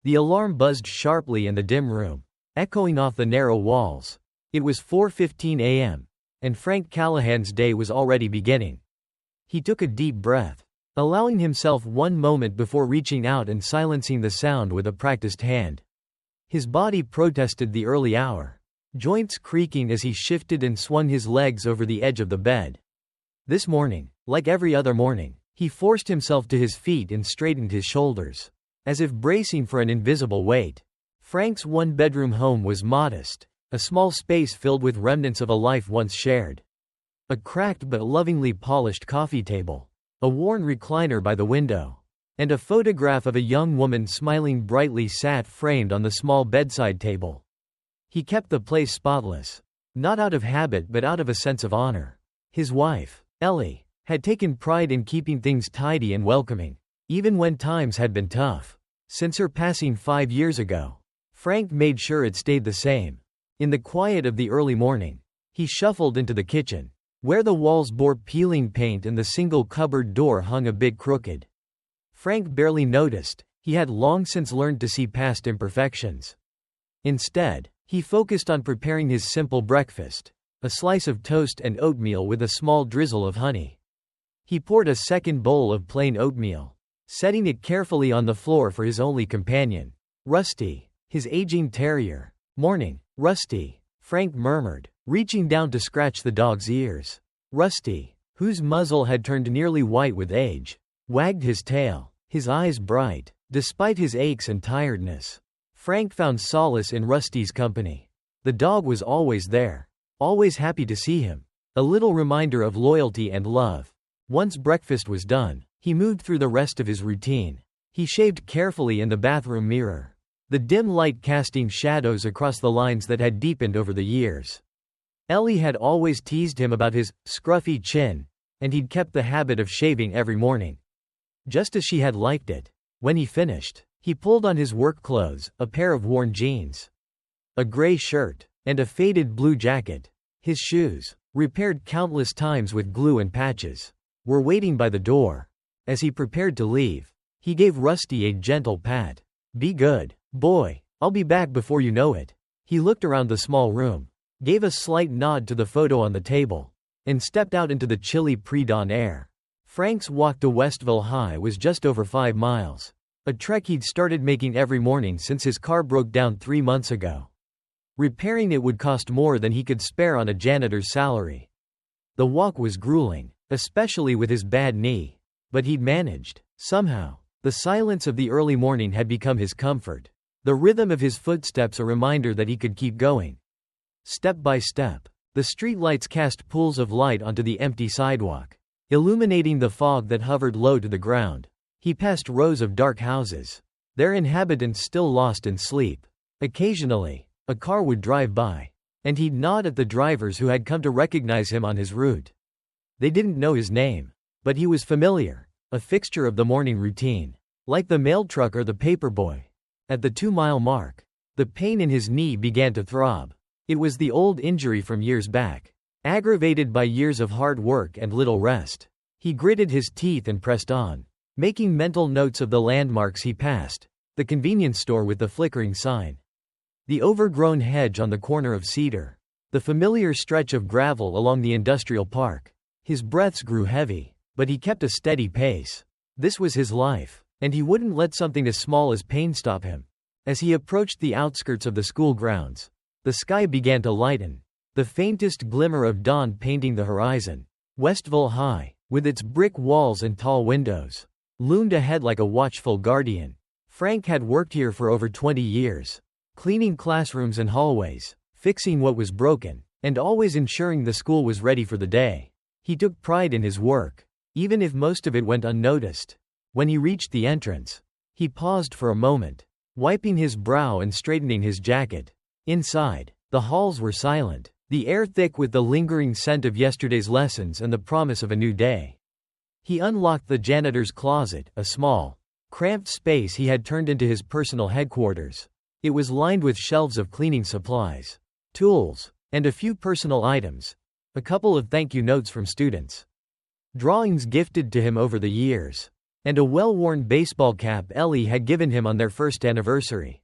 The alarm buzzed sharply in the dim room, echoing off the narrow walls. It was 4:15 a.m., and Frank Callahan's day was already beginning. He took a deep breath, allowing himself one moment before reaching out and silencing the sound with a practiced hand. His body protested the early hour, joints creaking as he shifted and swung his legs over the edge of the bed. This morning, like every other morning, he forced himself to his feet and straightened his shoulders, as if bracing for an invisible weight. Frank's one-bedroom home was modest, a small space filled with remnants of a life once shared. A cracked but lovingly polished coffee table, a worn recliner by the window, and a photograph of a young woman smiling brightly sat framed on the small bedside table. He kept the place spotless, not out of habit but out of a sense of honor. His wife, Ellie, had taken pride in keeping things tidy and welcoming, even when times had been tough. Since her passing 5 years ago, Frank made sure it stayed the same. In the quiet of the early morning, he shuffled into the kitchen, where the walls bore peeling paint and the single cupboard door hung a bit crooked. Frank barely noticed, he had long since learned to see past imperfections. Instead, he focused on preparing his simple breakfast, a slice of toast and oatmeal with a small drizzle of honey. He poured a second bowl of plain oatmeal, setting it carefully on the floor for his only companion, Rusty, his aging terrier. "Morning, Rusty," Frank murmured, reaching down to scratch the dog's ears. Rusty, whose muzzle had turned nearly white with age, wagged his tail, his eyes bright, despite his aches and tiredness. Frank found solace in Rusty's company. The dog was always there, always happy to see him, a little reminder of loyalty and love. Once breakfast was done, he moved through the rest of his routine. He shaved carefully in the bathroom mirror, the dim light casting shadows across the lines that had deepened over the years. Ellie had always teased him about his scruffy chin, and he'd kept the habit of shaving every morning, just as she had liked it. When he finished, he pulled on his work clothes, a pair of worn jeans, a gray shirt, and a faded blue jacket. His shoes, repaired countless times with glue and patches, were waiting by the door. As he prepared to leave, he gave Rusty a gentle pat. "Be good, boy, I'll be back before you know it." He looked around the small room, gave a slight nod to the photo on the table, and stepped out into the chilly pre-dawn air. Frank's walk to Westville High was just over 5 miles, a trek he'd started making every morning since his car broke down 3 months ago. Repairing it would cost more than he could spare on a janitor's salary. The walk was grueling, especially with his bad knee, but he'd managed. Somehow, the silence of the early morning had become his comfort, the rhythm of his footsteps a reminder that he could keep going. Step by step, the streetlights cast pools of light onto the empty sidewalk, illuminating the fog that hovered low to the ground. He passed rows of dark houses, their inhabitants still lost in sleep. Occasionally, a car would drive by, and he'd nod at the drivers who had come to recognize him on his route. They didn't know his name, but he was familiar, a fixture of the morning routine, like the mail truck or the paperboy. At the 2-mile mark, the pain in his knee began to throb. It was the old injury from years back, aggravated by years of hard work and little rest. He gritted his teeth and pressed on, making mental notes of the landmarks he passed, the convenience store with the flickering sign, the overgrown hedge on the corner of Cedar, the familiar stretch of gravel along the industrial park. His breaths grew heavy, but he kept a steady pace. This was his life, and he wouldn't let something as small as pain stop him. As he approached the outskirts of the school grounds, the sky began to lighten, the faintest glimmer of dawn painting the horizon. Westville High, with its brick walls and tall windows, loomed ahead like a watchful guardian. Frank had worked here for over 20 years, cleaning classrooms and hallways, fixing what was broken, and always ensuring the school was ready for the day. He took pride in his work, even if most of it went unnoticed. When he reached the entrance, he paused for a moment, wiping his brow and straightening his jacket. Inside, the halls were silent, the air thick with the lingering scent of yesterday's lessons and the promise of a new day. He unlocked the janitor's closet, a small, cramped space he had turned into his personal headquarters. It was lined with shelves of cleaning supplies, tools, and a few personal items, a couple of thank you notes from students, drawings gifted to him over the years. and a well-worn baseball cap Ellie had given him on their first anniversary.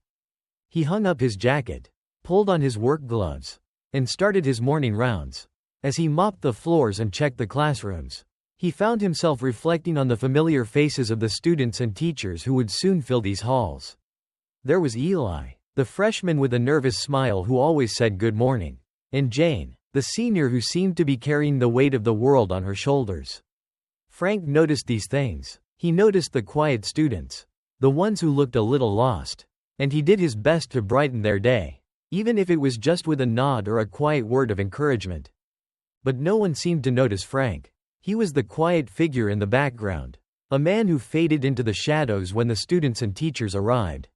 He hung up his jacket, pulled on his work gloves, and started his morning rounds. As he mopped the floors and checked the classrooms, he found himself reflecting on the familiar faces of the students and teachers who would soon fill these halls. There was Eli, the freshman with a nervous smile who always said good morning, and Jane, the senior who seemed to be carrying the weight of the world on her shoulders. Frank noticed these things. He noticed the quiet students, the ones who looked a little lost, and he did his best to brighten their day, even if it was just with a nod or a quiet word of encouragement. But no one seemed to notice Frank. He was the quiet figure in the background, a man who faded into the shadows when the students and teachers arrived.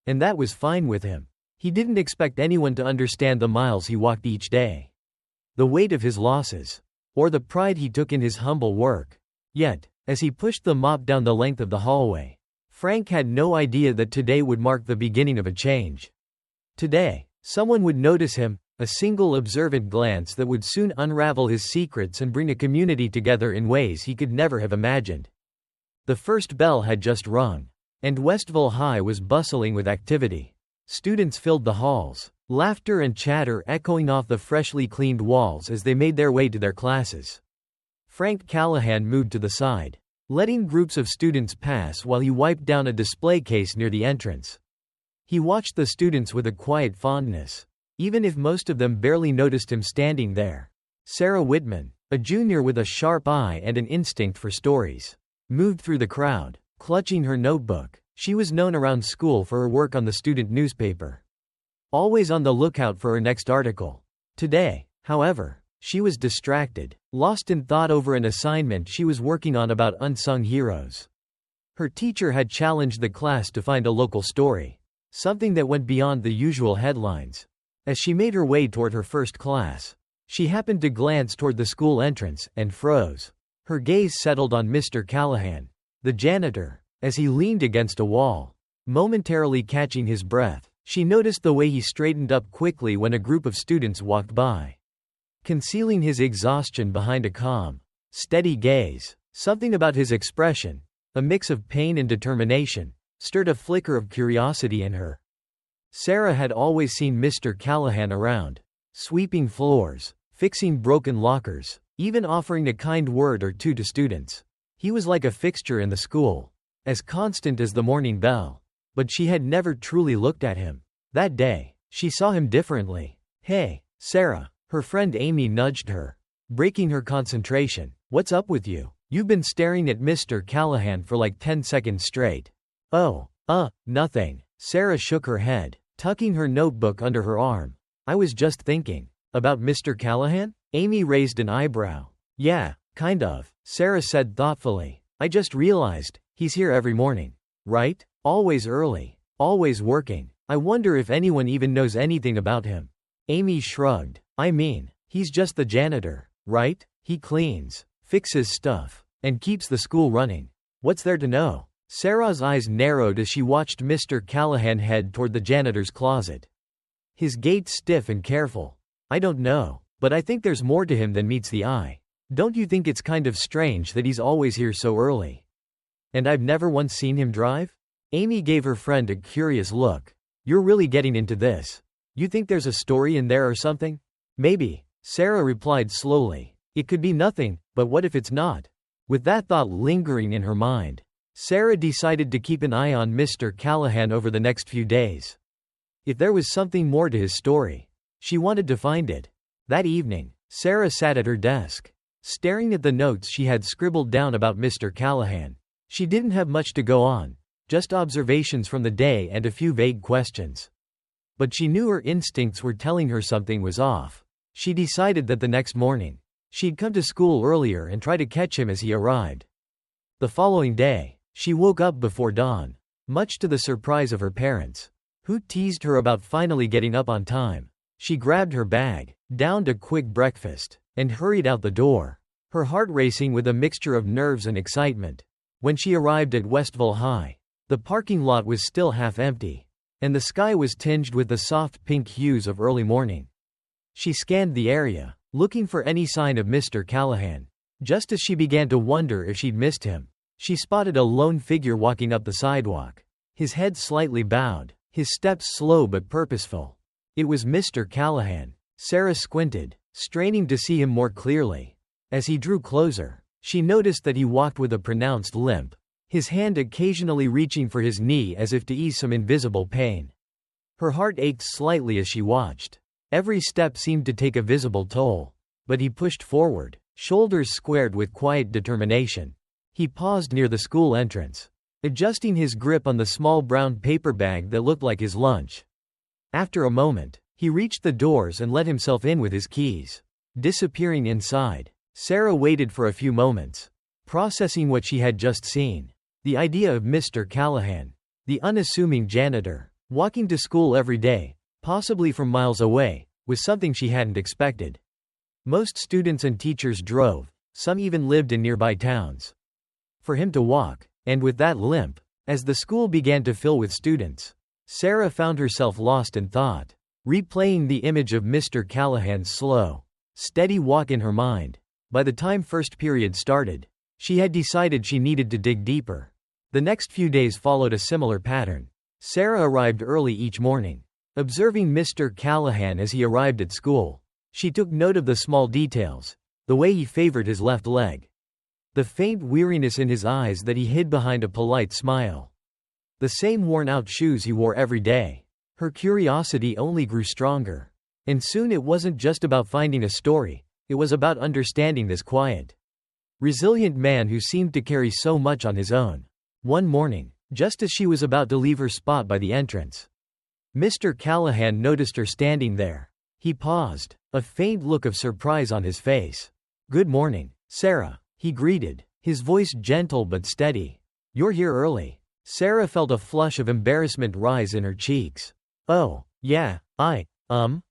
And that was fine with him. He didn't expect anyone to understand the miles he walked each day, the weight of his losses, or the pride he took in his humble work. Yet, as he pushed the mop down the length of the hallway, Frank had no idea that today would mark the beginning of a change. Today, someone would notice him, a single observant glance that would soon unravel his secrets and bring a community together in ways he could never have imagined. The first bell had just rung, and Westville High was bustling with activity. Students filled the halls, laughter and chatter echoing off the freshly cleaned walls as they made their way to their classes. Frank Callahan moved to the side, letting groups of students pass while he wiped down a display case near the entrance. He watched the students with a quiet fondness, even if most of them barely noticed him standing there. Sarah Whitman, a junior with a sharp eye and an instinct for stories, moved through the crowd, clutching her notebook. She was known around school for her work on the student newspaper, always on the lookout for her next article. Today, however, she was distracted, lost in thought over an assignment she was working on about unsung heroes. Her teacher had challenged the class to find a local story, something that went beyond the usual headlines. As she made her way toward her first class, she happened to glance toward the school entrance and froze. Her gaze settled on Mr. Callahan, the janitor, as he leaned against a wall. Momentarily catching his breath, she noticed the way he straightened up quickly when a group of students walked by. Concealing his exhaustion behind a calm, steady gaze, something about his expression, a mix of pain and determination, stirred a flicker of curiosity in her. Sarah had always seen Mr. Callahan around, sweeping floors, fixing broken lockers, even offering a kind word or two to students. He was like a fixture in the school, as constant as the morning bell. But she had never truly looked at him. That day, she saw him differently. "Hey, Sarah," her friend Amy nudged her, breaking her concentration. "What's up with you? You've been staring at Mr. Callahan for like 10 seconds straight." "Oh, nothing." Sarah shook her head, tucking her notebook under her arm. "I was just thinking." "About Mr. Callahan?" Amy raised an eyebrow. "Yeah, kind of," Sarah said thoughtfully. "I just realized, he's here every morning. Right? Always early. Always working. I wonder if anyone even knows anything about him." Amy shrugged. "I mean, he's just the janitor, right? He cleans, fixes stuff, and keeps the school running. What's there to know?" Sarah's eyes narrowed as she watched Mr. Callahan head toward the janitor's closet, his gait stiff and careful. "I don't know, but I think there's more to him than meets the eye. Don't you think it's kind of strange that he's always here so early? And I've never once seen him drive?" Amy gave her friend a curious look. "You're really getting into this. You think there's a story in there or something?" "Maybe," Sarah replied slowly. "It could be nothing, but what if it's not?" With that thought lingering in her mind, Sarah decided to keep an eye on Mr. Callahan over the next few days. If there was something more to his story, she wanted to find it. That evening, Sarah sat at her desk, staring at the notes she had scribbled down about Mr. Callahan. She didn't have much to go on, just observations from the day and a few vague questions. But she knew her instincts were telling her something was off. She decided that the next morning, she'd come to school earlier and try to catch him as he arrived. The following day, she woke up before dawn, much to the surprise of her parents, who teased her about finally getting up on time. She grabbed her bag, downed a quick breakfast, and hurried out the door, her heart racing with a mixture of nerves and excitement. When she arrived at Westville High, the parking lot was still half empty, and the sky was tinged with the soft pink hues of early morning. She scanned the area, looking for any sign of Mr. Callahan. Just as she began to wonder if she'd missed him, She spotted a lone figure walking up the sidewalk. His head slightly bowed, his steps slow but purposeful. It was Mr. Callahan. Sarah squinted, straining to see him more clearly. As he drew closer, she noticed that he walked with a pronounced limp, his hand occasionally reaching for his knee as if to ease some invisible pain. Her heart ached slightly as she watched. Every step seemed to take a visible toll. But he pushed forward, shoulders squared with quiet determination. He paused near the school entrance, adjusting his grip on the small brown paper bag that looked like his lunch. After a moment, he reached the doors and let himself in with his keys. Disappearing inside, Sarah waited for a few moments, processing what she had just seen. The idea of Mr. Callahan, the unassuming janitor, walking to school every day, possibly from miles away, was something she hadn't expected. Most students and teachers drove, some even lived in nearby towns. For him to walk, and with that limp, as the school began to fill with students, Sarah found herself lost in thought, replaying the image of Mr. Callahan's slow, steady walk in her mind. By the time first period started, she had decided she needed to dig deeper. The next few days followed a similar pattern. Sarah arrived early each morning. Observing Mr. Callahan as he arrived at school, she took note of the small details, the way he favored his left leg, the faint weariness in his eyes that he hid behind a polite smile, the same worn-out shoes he wore every day. Her curiosity only grew stronger. And soon it wasn't just about finding a story, it was about understanding this quiet, resilient man who seemed to carry so much on his own. One morning, just as she was about to leave her spot by the entrance, Mr. Callahan noticed her standing there. He paused, a faint look of surprise on his face. "Good morning, Sarah," he greeted, his voice gentle but steady. "You're here early." Sarah felt a flush of embarrassment rise in her cheeks. "Oh, yeah, I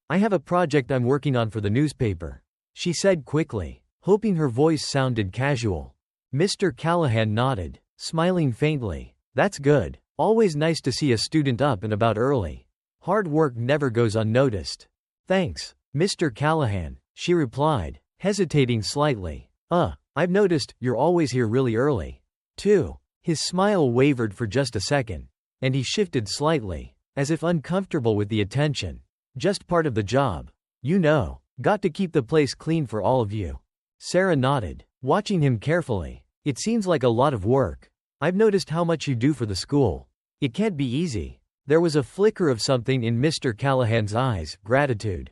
have a project I'm working on for the newspaper," she said quickly, hoping her voice sounded casual. Mr. Callahan nodded, smiling faintly. "That's good. Always nice to see a student up and about early. Hard work never goes unnoticed." "Thanks, Mr. Callahan," she replied, hesitating slightly. I've noticed you're always here really early, too." His smile wavered for just a second, and he shifted slightly, as if uncomfortable with the attention. "Just part of the job. You know, got to keep the place clean for all of you." Sarah nodded, watching him carefully. "It seems like a lot of work. I've noticed how much you do for the school. It can't be easy." There was a flicker of something in Mr. Callahan's eyes, gratitude.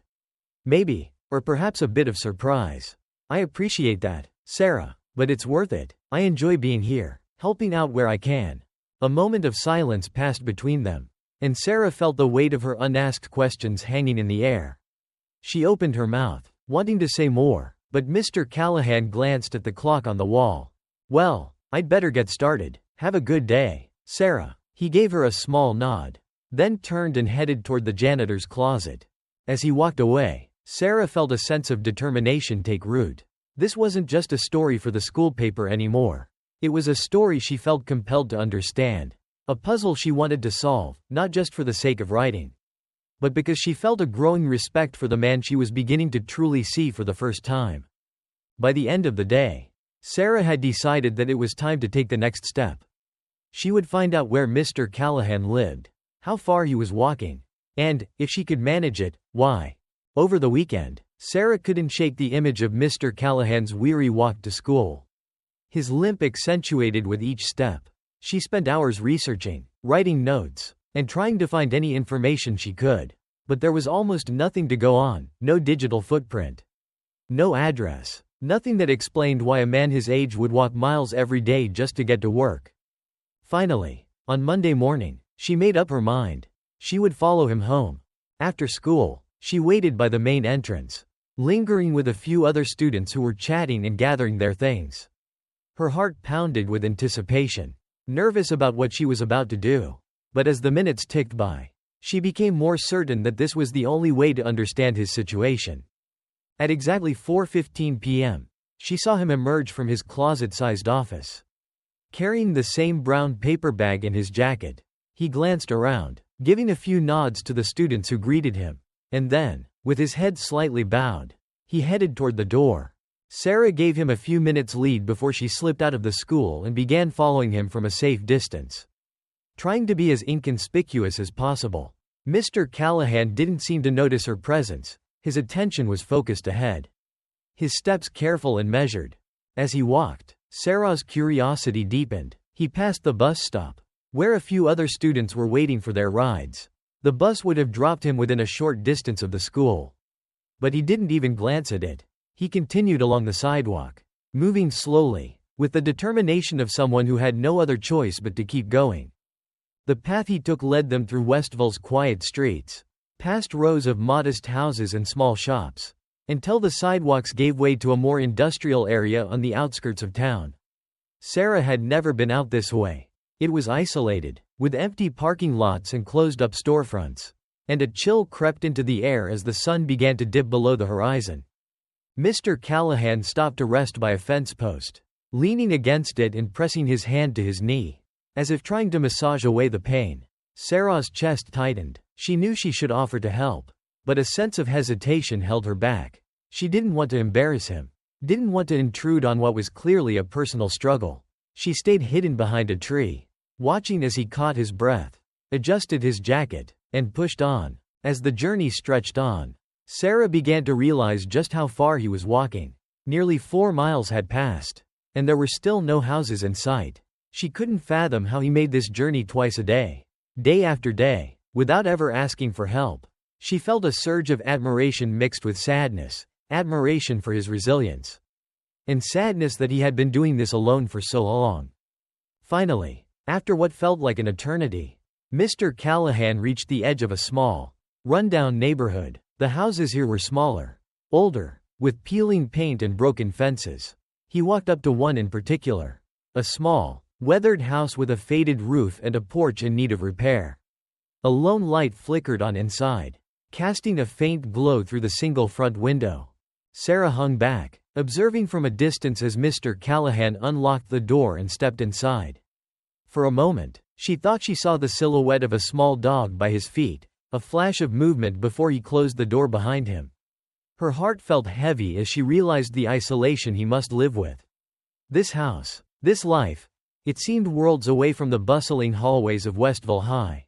"Maybe, or perhaps a bit of surprise." "I appreciate that, Sarah, but it's worth it. I enjoy being here, helping out where I can." A moment of silence passed between them, and Sarah felt the weight of her unasked questions hanging in the air. She opened her mouth, wanting to say more, but Mr. Callahan glanced at the clock on the wall. "Well, I'd better get started. Have a good day, Sarah." He gave her a small nod, then turned and headed toward the janitor's closet. As he walked away, Sarah felt a sense of determination take root. This wasn't just a story for the school paper anymore. It was a story she felt compelled to understand. A puzzle she wanted to solve, not just for the sake of writing, but because she felt a growing respect for the man she was beginning to truly see for the first time. By the end of the day, Sarah had decided that it was time to take the next step. She would find out where Mr. Callahan lived, how far he was walking, and, if she could manage it, why. Over the weekend, Sarah couldn't shake the image of Mr. Callahan's weary walk to school, his limp accentuated with each step. She spent hours researching, writing notes, and trying to find any information she could. But there was almost nothing to go on, no digital footprint, no address, nothing that explained why a man his age would walk miles every day just to get to work. Finally, on Monday morning, she made up her mind. She would follow him home. After school, she waited by the main entrance, lingering with a few other students who were chatting and gathering their things. Her heart pounded with anticipation, nervous about what she was about to do. But as the minutes ticked by, she became more certain that this was the only way to understand his situation. At exactly 4:15 p.m., she saw him emerge from his closet-sized office, carrying the same brown paper bag in his jacket. He glanced around, giving a few nods to the students who greeted him, and then, with his head slightly bowed, he headed toward the door. Sarah gave him a few minutes lead before she slipped out of the school and began following him from a safe distance, trying to be as inconspicuous as possible. Mr. Callahan didn't seem to notice her presence. His attention was focused ahead, his steps careful and measured. As he walked, Sarah's curiosity deepened. He passed the bus stop, where a few other students were waiting for their rides. The bus would have dropped him within a short distance of the school. But he didn't even glance at it. He continued along the sidewalk, moving slowly, with the determination of someone who had no other choice but to keep going. The path he took led them through Westville's quiet streets, past rows of modest houses and small shops, until the sidewalks gave way to a more industrial area on the outskirts of town. Sarah had never been out this way. It was isolated, with empty parking lots and closed-up storefronts, and a chill crept into the air as the sun began to dip below the horizon. Mr. Callahan stopped to rest by a fence post, leaning against it and pressing his hand to his knee, as if trying to massage away the pain. Sarah's chest tightened. She knew she should offer to help, but a sense of hesitation held her back. She didn't want to embarrass him, didn't want to intrude on what was clearly a personal struggle. She stayed hidden behind a tree, watching as he caught his breath, adjusted his jacket, and pushed on. As the journey stretched on, Sarah began to realize just how far he was walking. Nearly 4 miles had passed, and there were still no houses in sight. She couldn't fathom how he made this journey twice a day, day after day, without ever asking for help. She felt a surge of admiration mixed with sadness, admiration for his resilience, and sadness that he had been doing this alone for so long. Finally, after what felt like an eternity, Mr. Callahan reached the edge of a small, rundown neighborhood. The houses here were smaller, older, with peeling paint and broken fences. He walked up to one in particular, a small, weathered house with a faded roof and a porch in need of repair. A lone light flickered on inside, casting a faint glow through the single front window. Sarah hung back, observing from a distance as Mr. Callahan unlocked the door and stepped inside. For a moment, she thought she saw the silhouette of a small dog by his feet, a flash of movement before he closed the door behind him. Her heart felt heavy as she realized the isolation he must live with. This house, this life, it seemed worlds away from the bustling hallways of Westville High.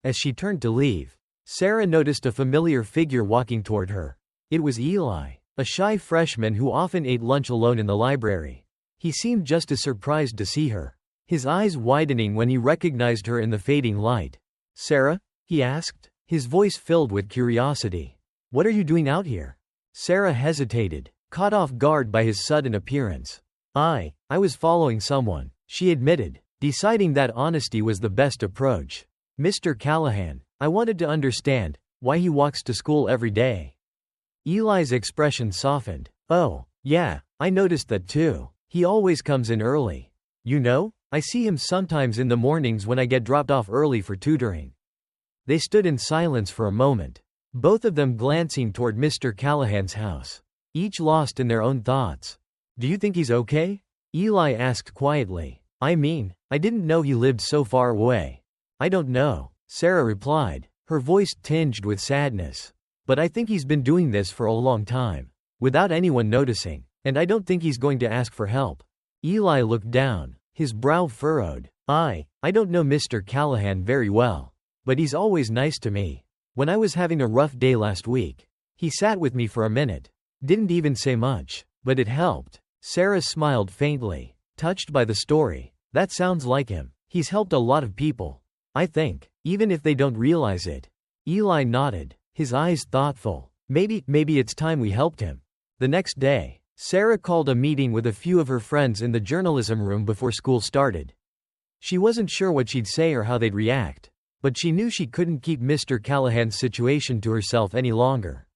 As she turned to leave, Sarah noticed a familiar figure walking toward her. It was Eli, a shy freshman who often ate lunch alone in the library. He seemed just as surprised to see her, his eyes widening when he recognized her in the fading light. "Sarah?" he asked, his voice filled with curiosity. "What are you doing out here?" Sarah hesitated, caught off guard by his sudden appearance. I was following someone," she admitted, deciding that honesty was the best approach. "Mr. Callahan, I wanted to understand why he walks to school every day." Eli's expression softened. "Oh, yeah, I noticed that too. He always comes in early. You know, I see him sometimes in the mornings when I get dropped off early for tutoring." They stood in silence for a moment, both of them glancing toward Mr. Callahan's house, each lost in their own thoughts. "Do you think he's okay?" Eli asked quietly. I didn't know he lived so far away." "I don't know," Sarah replied, her voice tinged with sadness. "But I think he's been doing this for a long time, without anyone noticing, and I don't think he's going to ask for help." Eli looked down, his brow furrowed. I don't know Mr. Callahan very well, but he's always nice to me. When I was having a rough day last week, he sat with me for a minute. Didn't even say much, but it helped." Sarah smiled faintly, touched by the story. "That sounds like him. He's helped a lot of people, I think, even if they don't realize it." Eli nodded, his eyes thoughtful. Maybe it's time we helped him." The next day, Sarah called a meeting with a few of her friends in the journalism room before school started. She wasn't sure what she'd say or how they'd react, but she knew she couldn't keep Mr. Callahan's situation to herself any longer.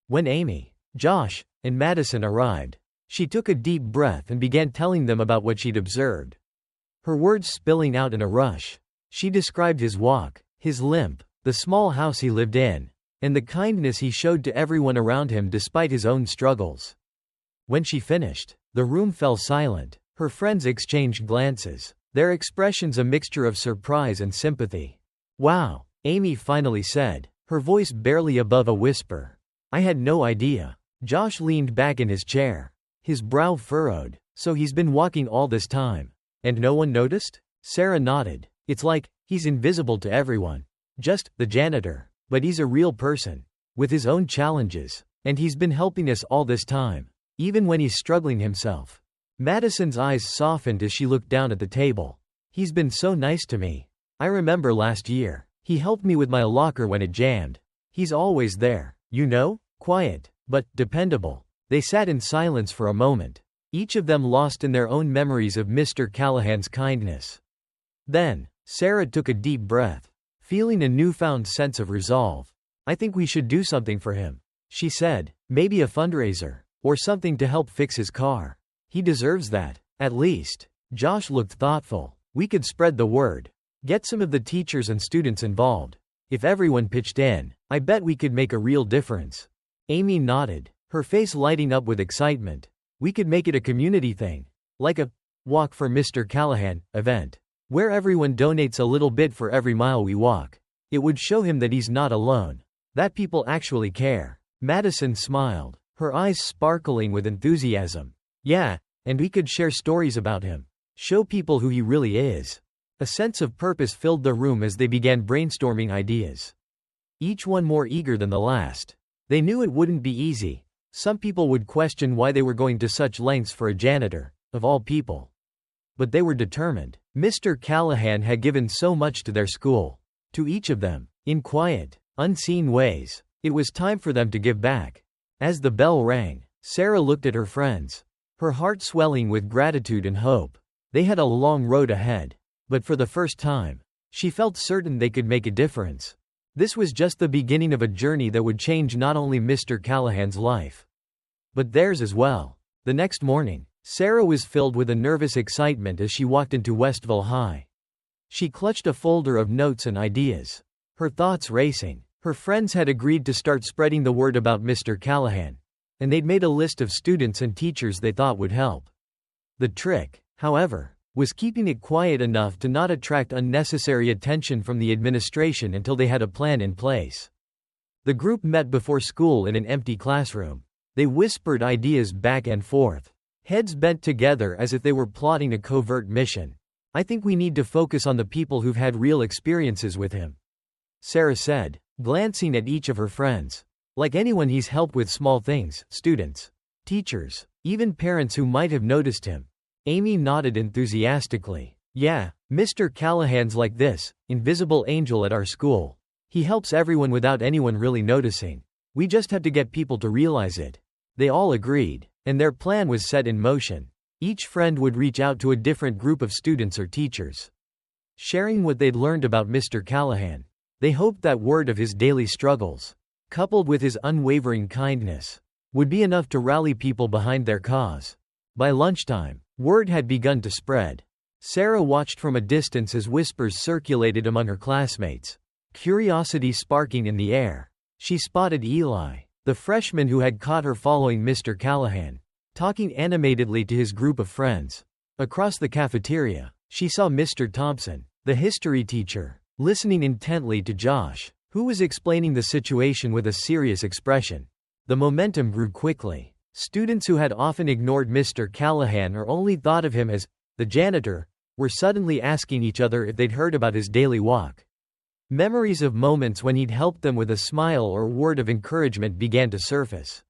When Amy, Josh, and Madison arrived, she took a deep breath and began telling them about what she'd observed, her words spilling out in a rush. She described his walk, his limp, the small house he lived in, and the kindness he showed to everyone around him despite his own struggles. When she finished, the room fell silent. Her friends exchanged glances, their expressions a mixture of surprise and sympathy. "Wow," Amy finally said, her voice barely above a whisper. "I had no idea." Josh leaned back in his chair, His brow furrowed. So he's been walking all this time. And no one noticed? Sarah nodded. It's like, he's invisible to everyone. Just, the janitor. But he's a real person. With his own challenges. And he's been helping us all this time. Even when he's struggling himself. Madison's eyes softened as she looked down at the table. He's been so nice to me. I remember last year. He helped me with my locker when it jammed. He's always there. You know? Quiet. But, dependable. They sat in silence for a moment. Each of them lost in their own memories of Mr. Callahan's kindness. Then, Sarah took a deep breath, feeling a newfound sense of resolve. I think we should do something for him, she said. Maybe a fundraiser, or something to help fix his car. He deserves that, at least. Josh looked thoughtful. We could spread the word. Get some of the teachers and students involved. If everyone pitched in, I bet we could make a real difference. Amy nodded, her face lighting up with excitement. We could make it a community thing. Like a Walk for Mr. Callahan event. Where everyone donates a little bit for every mile we walk. It would show him that he's not alone. That people actually care. Madison smiled, her eyes sparkling with enthusiasm. Yeah, and we could share stories about him. Show people who he really is. A sense of purpose filled the room as they began brainstorming ideas. Each one more eager than the last. They knew it wouldn't be easy. Some people would question why they were going to such lengths for a janitor, of all people. But they were determined. Mr. Callahan had given so much to their school. To each of them, in quiet, unseen ways. It was time for them to give back. As the bell rang, Sarah looked at her friends, her heart swelling with gratitude and hope. They had a long road ahead. But for the first time, she felt certain they could make a difference. This was just the beginning of a journey that would change not only Mr. Callahan's life, but theirs as well. The next morning, Sarah was filled with a nervous excitement as she walked into Westville High. She clutched a folder of notes and ideas, her thoughts racing. Her friends had agreed to start spreading the word about Mr. Callahan, and they'd made a list of students and teachers they thought would help. The trick, however, was keeping it quiet enough to not attract unnecessary attention from the administration until they had a plan in place. The group met before school in an empty classroom. They whispered ideas back and forth, heads bent together as if they were plotting a covert mission. I think we need to focus on the people who've had real experiences with him, Sarah said, glancing at each of her friends. Like anyone he's helped with small things, students, teachers, even parents who might have noticed him. Amy nodded enthusiastically. Yeah, Mr. Callahan's like this, invisible angel at our school. He helps everyone without anyone really noticing. We just have to get people to realize it. They all agreed, and their plan was set in motion. Each friend would reach out to a different group of students or teachers, sharing what they'd learned about Mr. Callahan. They hoped that word of his daily struggles, coupled with his unwavering kindness, would be enough to rally people behind their cause. By lunchtime, word had begun to spread. Sarah watched from a distance as whispers circulated among her classmates, curiosity sparking in the air. She spotted Eli, the freshman who had caught her following Mr. Callahan, talking animatedly to his group of friends. Across the cafeteria, she saw Mr. Thompson, the history teacher, listening intently to Josh, who was explaining the situation with a serious expression. The momentum grew quickly. Students who had often ignored Mr. Callahan or only thought of him as the janitor were suddenly asking each other if they'd heard about his daily walk. Memories of moments when he'd helped them with a smile or word of encouragement began to surface.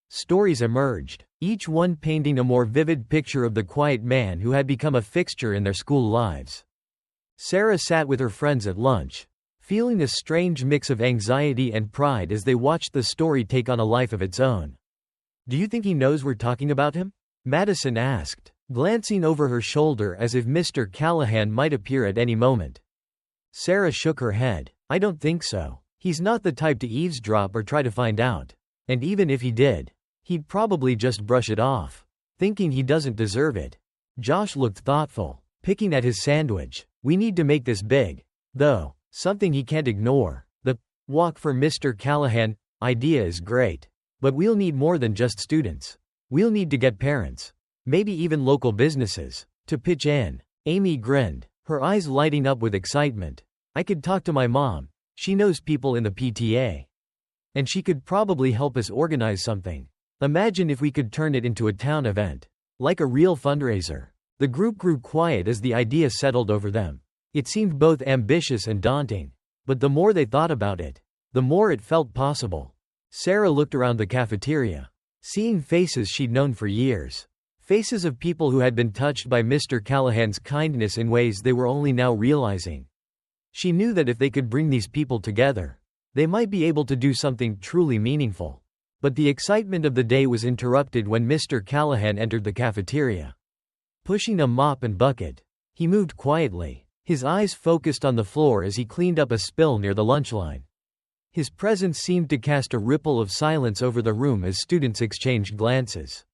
Stories emerged, each one painting a more vivid picture of the quiet man who had become a fixture in their school lives. Sarah sat with her friends at lunch, feeling a strange mix of anxiety and pride as they watched the story take on a life of its own. Do you think he knows we're talking about him? Madison asked, glancing over her shoulder as if Mr. Callahan might appear at any moment. Sarah shook her head. I don't think so. He's not the type to eavesdrop or try to find out. And even if he did, he'd probably just brush it off, thinking he doesn't deserve it. Josh looked thoughtful, picking at his sandwich. We need to make this big, though, something he can't ignore. The Walk for Mr. Callahan idea is great. But we'll need more than just students. We'll need to get parents, maybe even local businesses, to pitch in. Amy grinned, her eyes lighting up with excitement. I could talk to my mom. She knows people in the PTA. And she could probably help us organize something. Imagine if we could turn it into a town event. Like a real fundraiser. The group grew quiet as the idea settled over them. It seemed both ambitious and daunting. But the more they thought about it, the more it felt possible. Sarah looked around the cafeteria, seeing faces she'd known for years. Faces of people who had been touched by Mr. Callahan's kindness in ways they were only now realizing. She knew that if they could bring these people together, they might be able to do something truly meaningful. But the excitement of the day was interrupted when Mr. Callahan entered the cafeteria. Pushing a mop and bucket, he moved quietly, his eyes focused on the floor as he cleaned up a spill near the lunch line. His presence seemed to cast a ripple of silence over the room as students exchanged glances,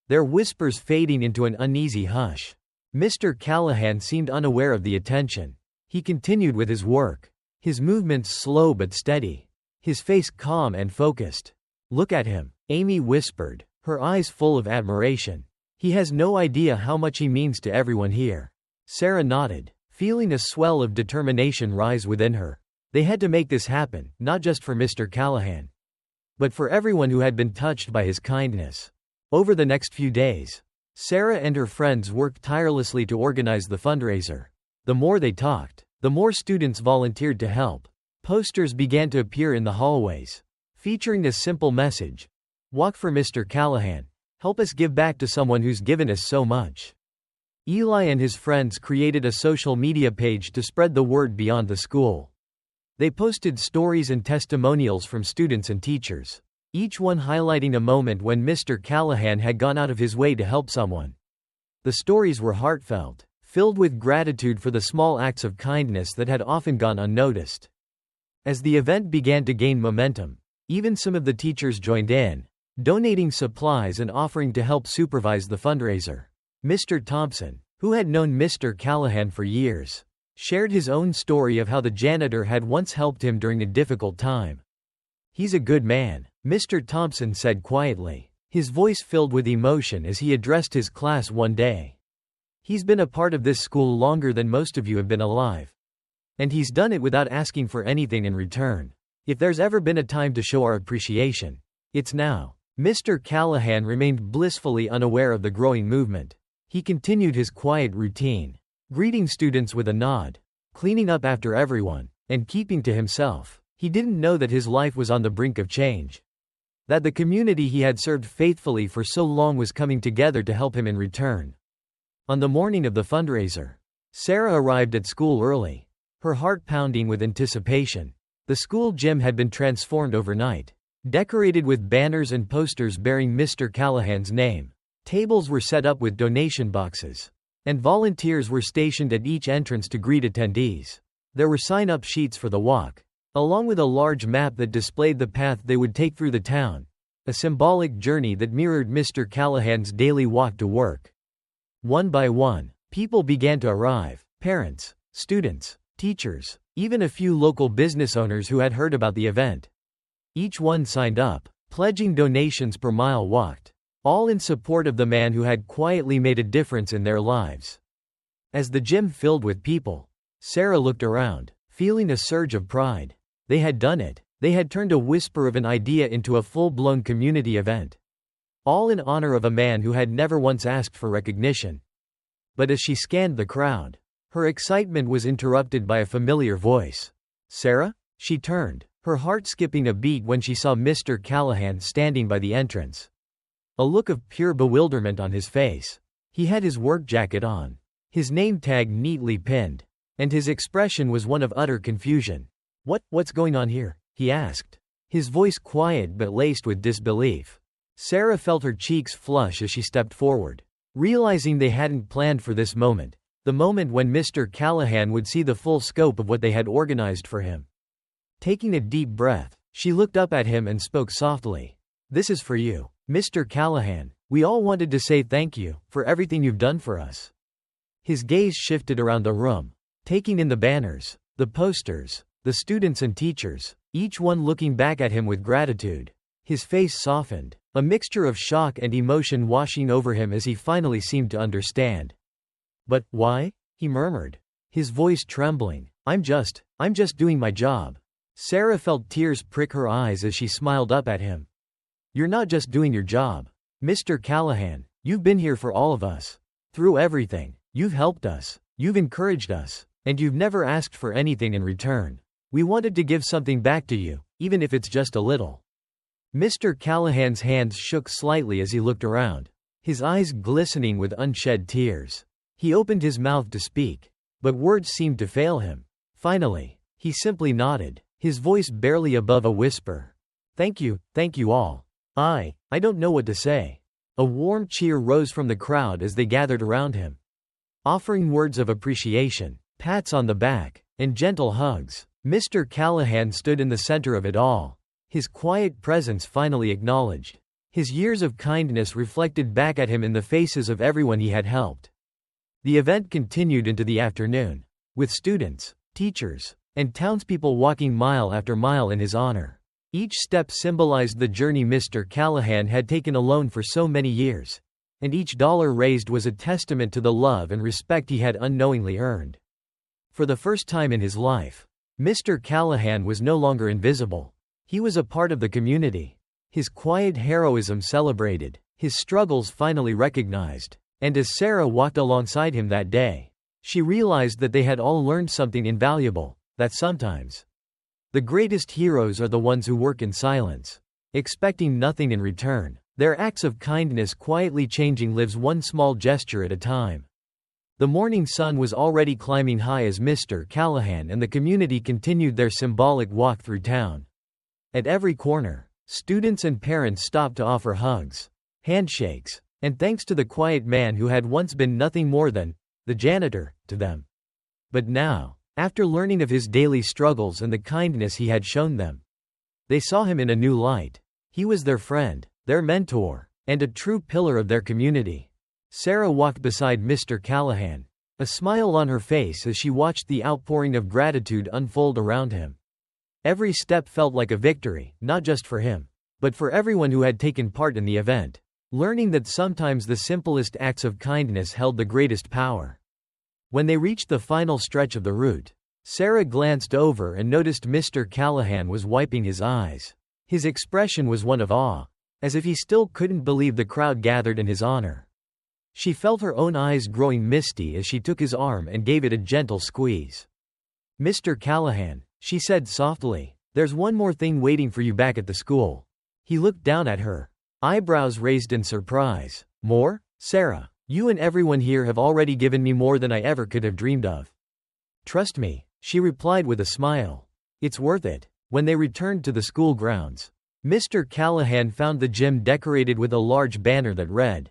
their whispers fading into an uneasy hush. Mr. Callahan seemed unaware of the attention. He continued with his work, his movements slow but steady, his face calm and focused. "Look at him," Amy whispered, her eyes full of admiration. "He has no idea how much he means to everyone here." Sarah nodded, feeling a swell of determination rise within her. They had to make this happen, not just for Mr. Callahan, but for everyone who had been touched by his kindness. Over the next few days, Sarah and her friends worked tirelessly to organize the fundraiser. The more they talked, the more students volunteered to help. Posters began to appear in the hallways, featuring a simple message: "Walk for Mr. Callahan. Help us give back to someone who's given us so much." Eli and his friends created a social media page to spread the word beyond the school. They posted stories and testimonials from students and teachers, each one highlighting a moment when Mr. Callahan had gone out of his way to help someone. The stories were heartfelt, filled with gratitude for the small acts of kindness that had often gone unnoticed. As the event began to gain momentum, even some of the teachers joined in, donating supplies and offering to help supervise the fundraiser. Mr. Thompson, who had known Mr. Callahan for years, shared his own story of how the janitor had once helped him during a difficult time. "He's a good man," Mr. Thompson said quietly, his voice filled with emotion as he addressed his class one day. "He's been a part of this school longer than most of you have been alive. And he's done it without asking for anything in return. If there's ever been a time to show our appreciation, it's now." Mr. Callahan remained blissfully unaware of the growing movement. He continued his quiet routine, greeting students with a nod, cleaning up after everyone, and keeping to himself. He didn't know that his life was on the brink of change, that the community he had served faithfully for so long was coming together to help him in return. On the morning of the fundraiser, Sarah arrived at school early, her heart pounding with anticipation. The school gym had been transformed overnight, decorated with banners and posters bearing Mr. Callahan's name. Tables were set up with donation boxes, and volunteers were stationed at each entrance to greet attendees. There were sign-up sheets for the walk, along with a large map that displayed the path they would take through the town, a symbolic journey that mirrored Mr. Callahan's daily walk to work. One by one, people began to arrive: parents, students, teachers, even a few local business owners who had heard about the event. Each one signed up, pledging donations per mile walked, all in support of the man who had quietly made a difference in their lives. As the gym filled with people, Sarah looked around, feeling a surge of pride. They had done it. They had turned a whisper of an idea into a full-blown community event. All in honor of a man who had never once asked for recognition. But as she scanned the crowd, her excitement was interrupted by a familiar voice. "Sarah?" She turned, her heart skipping a beat when she saw Mr. Callahan standing by the entrance. A look of pure bewilderment on his face. He had his work jacket on, his name tag neatly pinned, and his expression was one of utter confusion. What's going on here?" he asked, his voice quiet but laced with disbelief. Sarah felt her cheeks flush as she stepped forward, realizing they hadn't planned for this moment, the moment when Mr. Callahan would see the full scope of what they had organized for him. Taking a deep breath, she looked up at him and spoke softly. "This is for you, Mr. Callahan. We all wanted to say thank you for everything you've done for us." His gaze shifted around the room, taking in the banners, the posters, the students and teachers, each one looking back at him with gratitude. His face softened, a mixture of shock and emotion washing over him as he finally seemed to understand. "But why?" he murmured, his voice trembling. I'm just doing my job." Sarah felt tears prick her eyes as she smiled up at him. You're not just doing your job. Mr. Callahan, you've been here for all of us. Through everything, you've helped us, you've encouraged us, and you've never asked for anything in return. We wanted to give something back to you, even if it's just a little. Mr. Callahan's hands shook slightly as he looked around, his eyes glistening with unshed tears. He opened his mouth to speak, but words seemed to fail him. Finally, he simply nodded, his voice barely above a whisper. Thank you all. I don't know what to say. A warm cheer rose from the crowd as they gathered around him, offering words of appreciation, pats on the back, and gentle hugs. Mr. Callahan stood in the center of it all, his quiet presence finally acknowledged. His years of kindness reflected back at him in the faces of everyone he had helped. The event continued into the afternoon, with students, teachers, and townspeople walking mile after mile in his honor. Each step symbolized the journey Mr. Callahan had taken alone for so many years, and each dollar raised was a testament to the love and respect he had unknowingly earned. For the first time in his life, Mr. Callahan was no longer invisible. He was a part of the community, his quiet heroism celebrated, his struggles finally recognized, and as Sarah walked alongside him that day, she realized that they had all learned something invaluable, that sometimes the greatest heroes are the ones who work in silence, expecting nothing in return, their acts of kindness quietly changing lives one small gesture at a time. The morning sun was already climbing high as Mr. Callahan and the community continued their symbolic walk through town. At every corner, students and parents stopped to offer hugs, handshakes, and thanks to the quiet man who had once been nothing more than the janitor to them. But now, after learning of his daily struggles and the kindness he had shown them, they saw him in a new light. He was their friend, their mentor, and a true pillar of their community. Sarah walked beside Mr. Callahan, a smile on her face as she watched the outpouring of gratitude unfold around him. Every step felt like a victory, not just for him, but for everyone who had taken part in the event, learning that sometimes the simplest acts of kindness held the greatest power. When they reached the final stretch of the route, Sarah glanced over and noticed Mr. Callahan was wiping his eyes. His expression was one of awe, as if he still couldn't believe the crowd gathered in his honor. She felt her own eyes growing misty as she took his arm and gave it a gentle squeeze. Mr. Callahan, she said softly, there's one more thing waiting for you back at the school. He looked down at her, eyebrows raised in surprise. More? Sarah, you and everyone here have already given me more than I ever could have dreamed of. Trust me, she replied with a smile. It's worth it. When they returned to the school grounds, Mr. Callahan found the gym decorated with a large banner that read,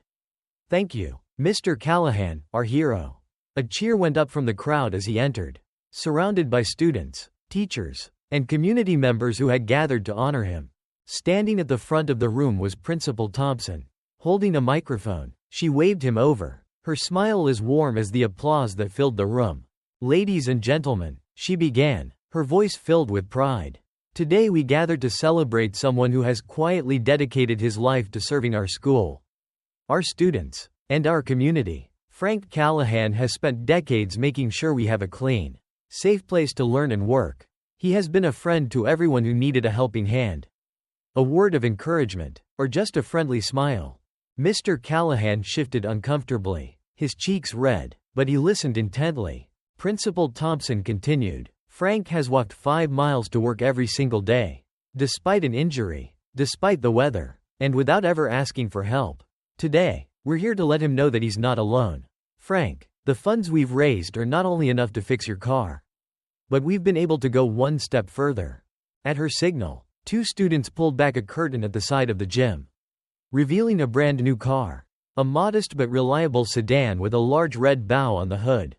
"Thank you, Mr. Callahan, our hero." A cheer went up from the crowd as he entered, surrounded by students, teachers, and community members who had gathered to honor him. Standing at the front of the room was Principal Thompson. Holding a microphone, she waved him over, her smile as warm as the applause that filled the room. Ladies and gentlemen, she began, her voice filled with pride. Today we gathered to celebrate someone who has quietly dedicated his life to serving our school, our students, and our community. Frank Callahan has spent decades making sure we have a clean, safe place to learn and work. He has been a friend to everyone who needed a helping hand, a word of encouragement, or just a friendly smile. Mr. Callahan shifted uncomfortably, his cheeks red, but he listened intently. Principal Thompson continued, Frank has walked 5 miles to work every single day, despite an injury, despite the weather, and without ever asking for help. Today, we're here to let him know that he's not alone. Frank, the funds we've raised are not only enough to fix your car, but we've been able to go one step further. At her signal, 2 students pulled back a curtain at the side of the gym, revealing a brand new car, a modest but reliable sedan with a large red bow on the hood.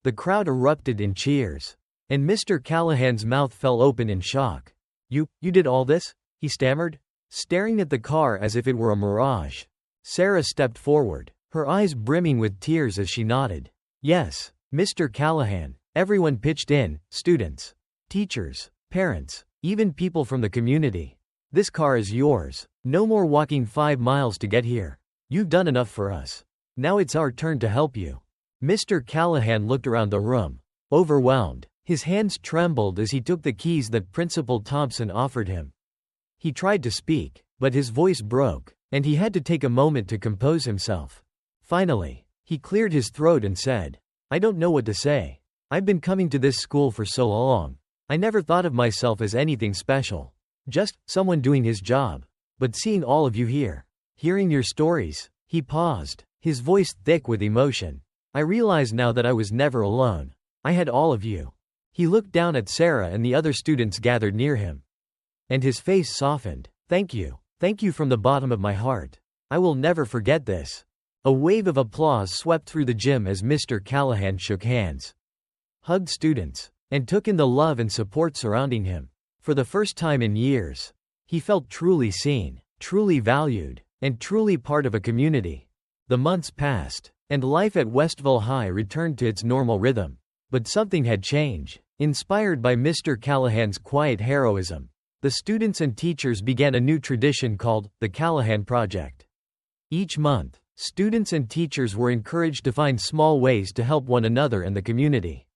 The crowd erupted in cheers, and Mr. Callahan's mouth fell open in shock. You did all this?" he stammered, staring at the car as if it were a mirage. Sarah stepped forward, her eyes brimming with tears as she nodded. "Yes, Mr. Callahan." Everyone pitched in, students, teachers, parents, even people from the community. "This car is yours. No more walking 5 miles to get here. You've done enough for us. Now it's our turn to help you." Mr. Callahan looked around the room, overwhelmed. His hands trembled as he took the keys that Principal Thompson offered him. He tried to speak, But his voice broke, and he had to take a moment to compose himself. Finally, he cleared his throat and said, "I don't know what to say. I've been coming to this school for so long. I never thought of myself as anything special. Just someone doing his job. But seeing all of you here, hearing your stories," he paused, his voice thick with emotion. "I realize now that I was never alone. I had all of you." He looked down at Sarah and the other students gathered near him. And his face softened. "Thank you. Thank you from the bottom of my heart. I will never forget this." A wave of applause swept through the gym as Mr. Callahan shook hands, hugged students, and took in the love and support surrounding him. For the first time in years, he felt truly seen, truly valued, and truly part of a community. The months passed, and life at Westville High returned to its normal rhythm. But something had changed. Inspired by Mr. Callahan's quiet heroism, the students and teachers began a new tradition called the Callahan Project. Each month, students and teachers were encouraged to find small ways to help one another and the community.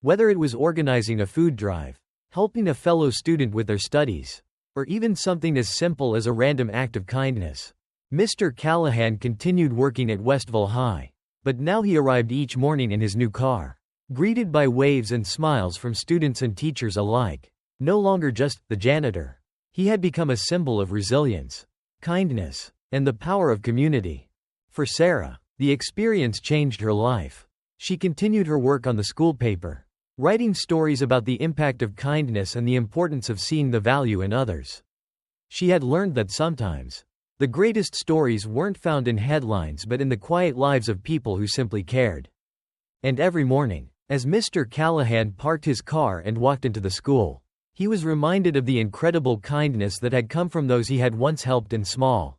Whether it was organizing a food drive, helping a fellow student with their studies, or even something as simple as a random act of kindness, Mr. Callahan continued working at Westville High. But now he arrived each morning in his new car, greeted by waves and smiles from students and teachers alike. No longer just the janitor. He had become a symbol of resilience, kindness, and the power of community. For Sarah, the experience changed her life. She continued her work on the school paper, writing stories about the impact of kindness and the importance of seeing the value in others. She had learned that sometimes, the greatest stories weren't found in headlines but in the quiet lives of people who simply cared. And every morning, as Mr. Callahan parked his car and walked into the school, he was reminded of the incredible kindness that had come from those he had once helped in small,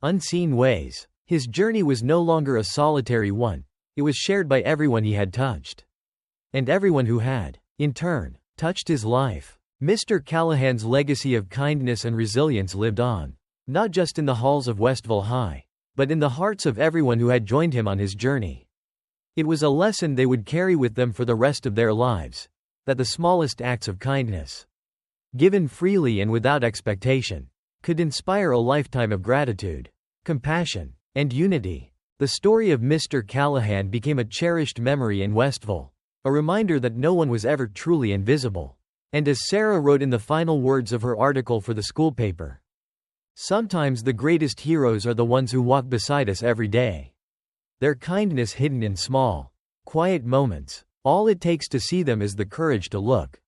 unseen ways. His journey was no longer a solitary one, it was shared by everyone he had touched. And everyone who had, in turn, touched his life. Mr. Callahan's legacy of kindness and resilience lived on, not just in the halls of Westville High, but in the hearts of everyone who had joined him on his journey. It was a lesson they would carry with them for the rest of their lives, that the smallest acts of kindness, given freely and without expectation, could inspire a lifetime of gratitude, compassion, and unity. The story of Mr. Callahan became a cherished memory in Westville, a reminder that no one was ever truly invisible. And as Sarah wrote in the final words of her article for the school paper, "Sometimes the greatest heroes are the ones who walk beside us every day. Their kindness hidden in small, quiet moments. All it takes to see them is the courage to look."